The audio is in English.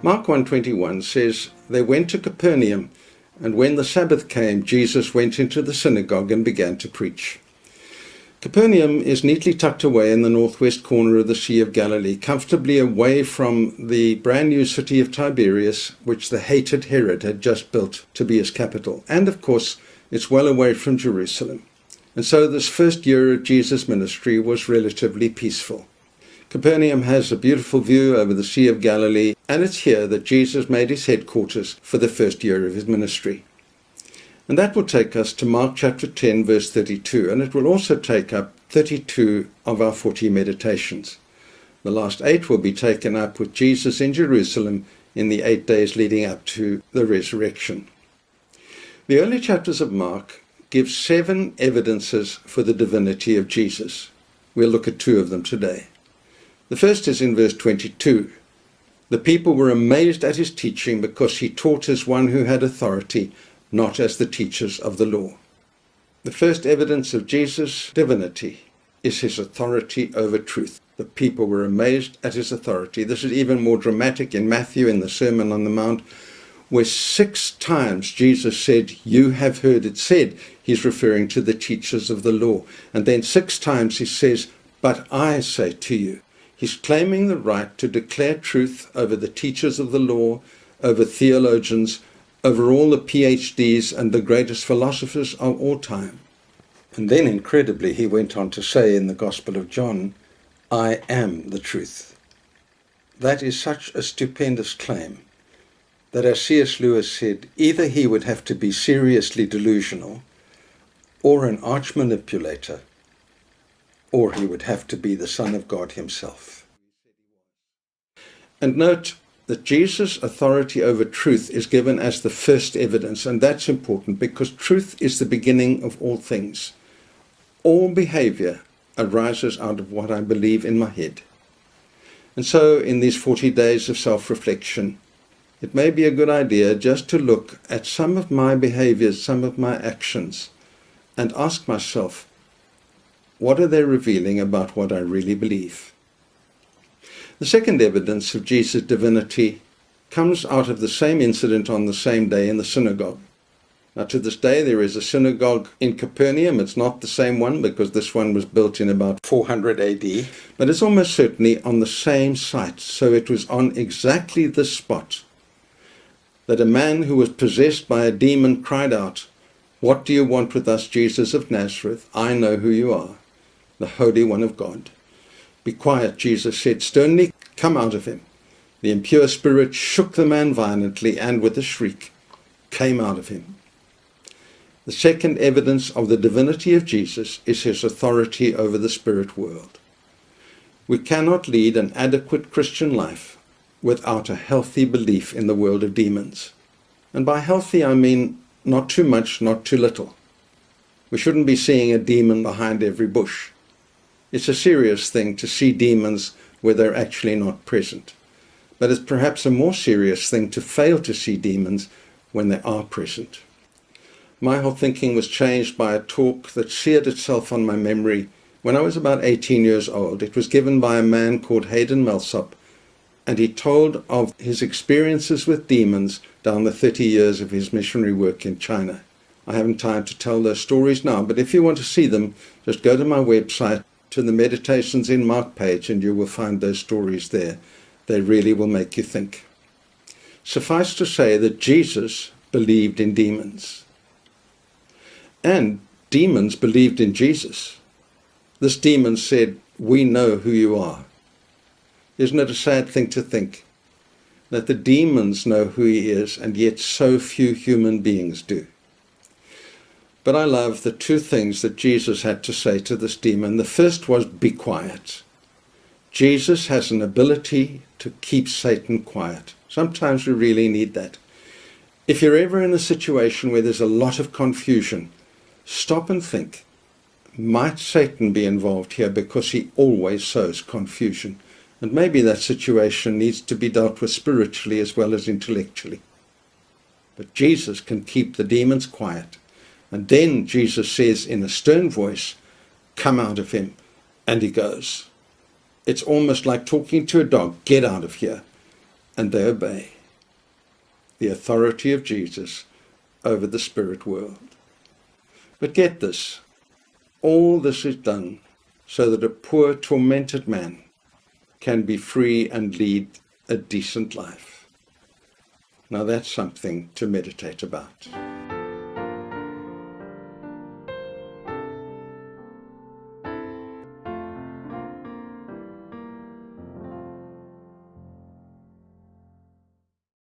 Mark 1:21 says, "They went to Capernaum, and when the Sabbath came, Jesus went into the synagogue and began to preach." Capernaum is neatly tucked away in the northwest corner of the Sea of Galilee, comfortably away from the brand new city of Tiberias, which the hated Herod had just built to be his capital. And of course, it's well away from Jerusalem. And so this first year of Jesus' ministry was relatively peaceful. Capernaum has a beautiful view over the Sea of Galilee, and it's here that Jesus made his headquarters for the first year of his ministry. And that will take us to Mark chapter 10, verse 32, and it will also take up 32 of our 40 meditations. The last 8 will be taken up with Jesus in Jerusalem in the 8 days leading up to the resurrection. The early chapters of Mark give 7 evidences for the divinity of Jesus. We'll look at 2 of them today. The first is in verse 22. The people were amazed at his teaching because he taught as one who had authority, not as the teachers of the law. The first evidence of Jesus' divinity is his authority over truth. The people were amazed at his authority. This is even more dramatic in Matthew in the Sermon on the Mount, where 6 times Jesus said, "You have heard it said." He's referring to the teachers of the law. And then 6 times he says, "But I say to you." He's claiming the right to declare truth over the teachers of the law, over theologians, over all the PhDs and the greatest philosophers of all time. And then, incredibly, he went on to say in the Gospel of John, "I am the truth." That is such a stupendous claim that, as C.S. Lewis said, either he would have to be seriously delusional, or an arch manipulator, or he would have to be the Son of God himself. And note that Jesus' authority over truth is given as the first evidence, and that's important because truth is the beginning of all things. All behavior arises out of what I believe in my head. And so in these 40 days of self-reflection, it may be a good idea just to look at some of my behaviors, some of my actions, and ask myself, what are they revealing about what I really believe? The second evidence of Jesus' divinity comes out of the same incident on the same day in the synagogue. Now, to this day, there is a synagogue in Capernaum. It's not the same one because this one was built in about 400 AD, but it's almost certainly on the same site. So it was on exactly this spot that a man who was possessed by a demon cried out, "What do you want with us, Jesus of Nazareth? I know who you are, the Holy One of God." "Be quiet," Jesus said sternly. "Come out of him." The impure spirit shook the man violently and with a shriek came out of him. The second evidence of the divinity of Jesus is his authority over the spirit world. We cannot lead an adequate Christian life without a healthy belief in the world of demons. And by healthy, I mean not too much, not too little. We shouldn't be seeing a demon behind every bush. It's a serious thing to see demons where they're actually not present. But it's perhaps a more serious thing to fail to see demons when they are present. My whole thinking was changed by a talk that seared itself on my memory when I was about 18 years old. It was given by a man called Hayden Millsop, and he told of his experiences with demons down the 30 years of his missionary work in China. I haven't time to tell those stories now, but if you want to see them, just go to my website, to the Meditations in Mark page, and you will find those stories there. They really will make you think. Suffice to say that Jesus believed in demons. And demons believed in Jesus. This demon said, "We know who you are." Isn't it a sad thing to think that the demons know who he is, and yet so few human beings do? But I love the 2 things that Jesus had to say to this demon. The first was, "Be quiet." Jesus has an ability to keep Satan quiet. Sometimes we really need that. If you're ever in a situation where there's a lot of confusion, stop and think, might Satan be involved here because he always sows confusion? And maybe that situation needs to be dealt with spiritually as well as intellectually. But Jesus can keep the demons quiet. And then Jesus says in a stern voice, "Come out of him." And he goes. It's almost like talking to a dog. Get out of here. and they obey the authority of Jesus over the spirit world. But get this, all this is done so that a poor, tormented man can be free and lead a decent life. Now that's something to meditate about.